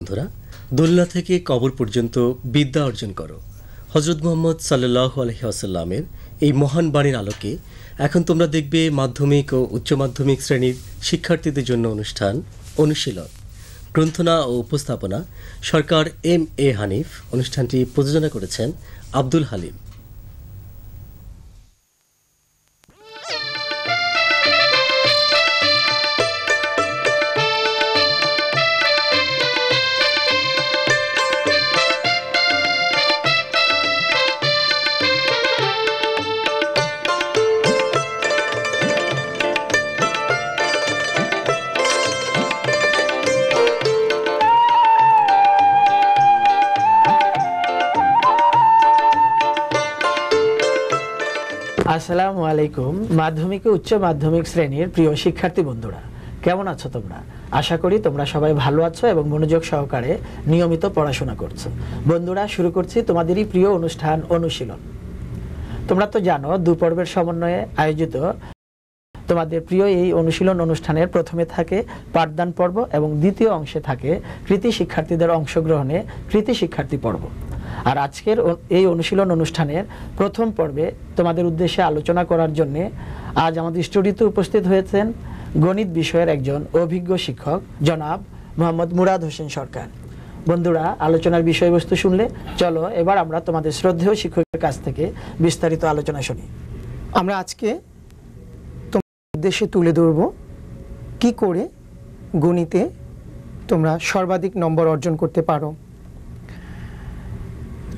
বন্ধুরা, দোলনা থেকে কবর পর্যন্ত বিদ্যা অর্জন করো। হযরত মুহাম্মদ সাল্লাল্লাহু আলাইহি ওয়াসাল্লামের এই মহান বাণীর আলোকে এখন তোমরা দেখবে মাধ্যমিক ও উচ্চ মাধ্যমিক শ্রেণীর শিক্ষার্থীদের জন্য অনুষ্ঠান অনুশীলন। গ্রন্থনা ও উপস্থাপনা সরকার এম.এ. হানিফ। অনুষ্ঠানটি প্রযোজনা করেছেন আব্দুল হালিম। আসসালামু আলাইকুম। মাধ্যমিক ও উচ্চ মাধ্যমিক শ্রেণীর প্রিয় শিক্ষার্থী বন্ধুরা, কেমন আছো তোমরা? আশা করি তোমরা সবাই ভালো আছো এবং মনোযোগ সহকারে নিয়মিত পড়াশোনা করছো। বন্ধুরা, শুরু করছি তোমাদেরই প্রিয় অনুষ্ঠান অনুশীলন। তোমরা তো জানো, দুপর্বের সমন্বয়ে আয়োজিত তোমাদের প্রিয় এই অনুশীলন অনুষ্ঠানের প্রথমে থাকে পাঠদান পর্ব এবং দ্বিতীয় অংশে থাকে কৃতি শিক্ষার্থীদের অংশগ্রহণে কৃতি শিক্ষার্থী পর্ব। আর আজকের এই অনুশীলন অনুষ্ঠানের প্রথম পর্বে তোমাদের উদ্দেশ্যে আলোচনা করার জন্য আজ আমাদের স্টুডিওতে উপস্থিত হয়েছেন গণিত বিষয়ের একজন অভিজ্ঞ শিক্ষক জনাব মোহাম্মদ মুরাদ হোসেন সরকার। বন্ধুরা, আলোচনার বিষয়বস্তু শুনলে চলো এবার আমরা তোমাদের শ্রদ্ধেয় শিক্ষকের কাছ থেকে বিস্তারিত আলোচনা শুনি। আমরা আজকে তোমাদের উদ্দেশ্যে তুলে ধরব কি করে গণিতে তোমরা সর্বাধিক নম্বর অর্জন করতে পারো।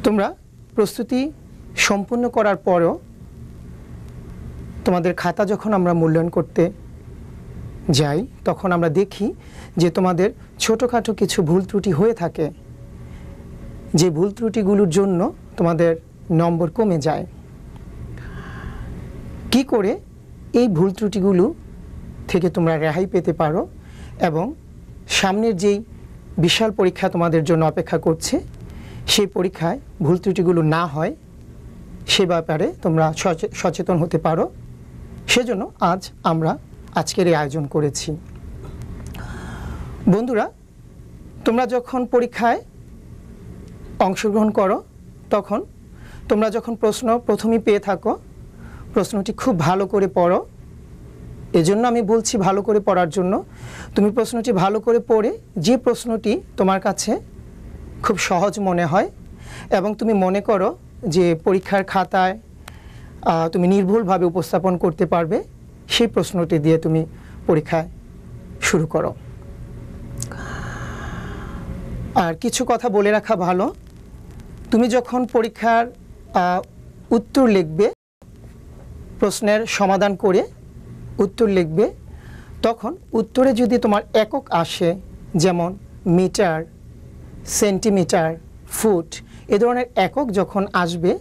তোমরা প্রস্তুতি সম্পূর্ণ করার পরও তোমাদের খাতা যখন আমরা মূল্যায়ন করতে যাই, তখন আমরা দেখি যে তোমাদের ছোটোখাটো কিছু ভুল ত্রুটি হয়ে থাকে, যে ভুল ত্রুটিগুলোর জন্য তোমাদের নম্বর কমে যায়। কি করে এই ভুল ত্রুটিগুলো থেকে তোমরা রেহাই পেতে পারো এবং সামনের যেই বিশাল পরীক্ষা তোমাদের জন্য অপেক্ষা করছে, সেই পরীক্ষায় ভুল ত্রুটিগুলো না হয় সে ব্যাপারে তোমরা সচেতন হতে পারো, সেজন্য আজ আমরা আজকের এই আয়োজন করেছি। বন্ধুরা, তোমরা যখন পরীক্ষায় অংশগ্রহণ করো, তখন তোমরা যখন প্রশ্ন প্রথমেই পেয়ে থাকো, প্রশ্নটি খুব ভালো করে পড়ো। এজন্য আমি বলছি ভালো করে পড়ার জন্য। তুমি প্রশ্নটি ভালো করে পড়ে যে প্রশ্নটি তোমার কাছে খুব সহজ মনে হয় এবং তুমি মনে করো যে পরীক্ষার খাতায় তুমি নির্ভুলভাবে উপস্থাপন করতে পারবে, সেই প্রশ্নটি দিয়ে তুমি পরীক্ষায় শুরু করো। আর কিছু কথা বলে রাখা ভালো, তুমি যখন পরীক্ষার উত্তর লিখবে, প্রশ্নের সমাধান করে উত্তর লিখবে, তখন উত্তরে যদি তোমার একক আসে, যেমন মিটার, সেন্টিমিটার, ফুট, এ ধরনের একক যখন আসবে,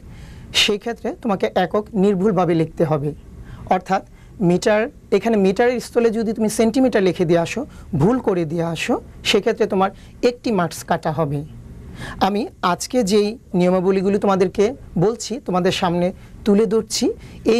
সেই ক্ষেত্রে তোমাকে একক নির্ভুলভাবে লিখতে হবে। অর্থাৎ মিটার, এখানে মিটারের স্থলে যদি তুমি সেন্টিমিটার লিখে দিয়ে আসো, ভুল করে দিয়ে আসো, সেক্ষেত্রে তোমার একটি মার্কস কাটা হবে। আমি আজকে যেই নিয়মাবলীগুলি তোমাদেরকে বলছি, তোমাদের সামনে তুলে ধরছি, এই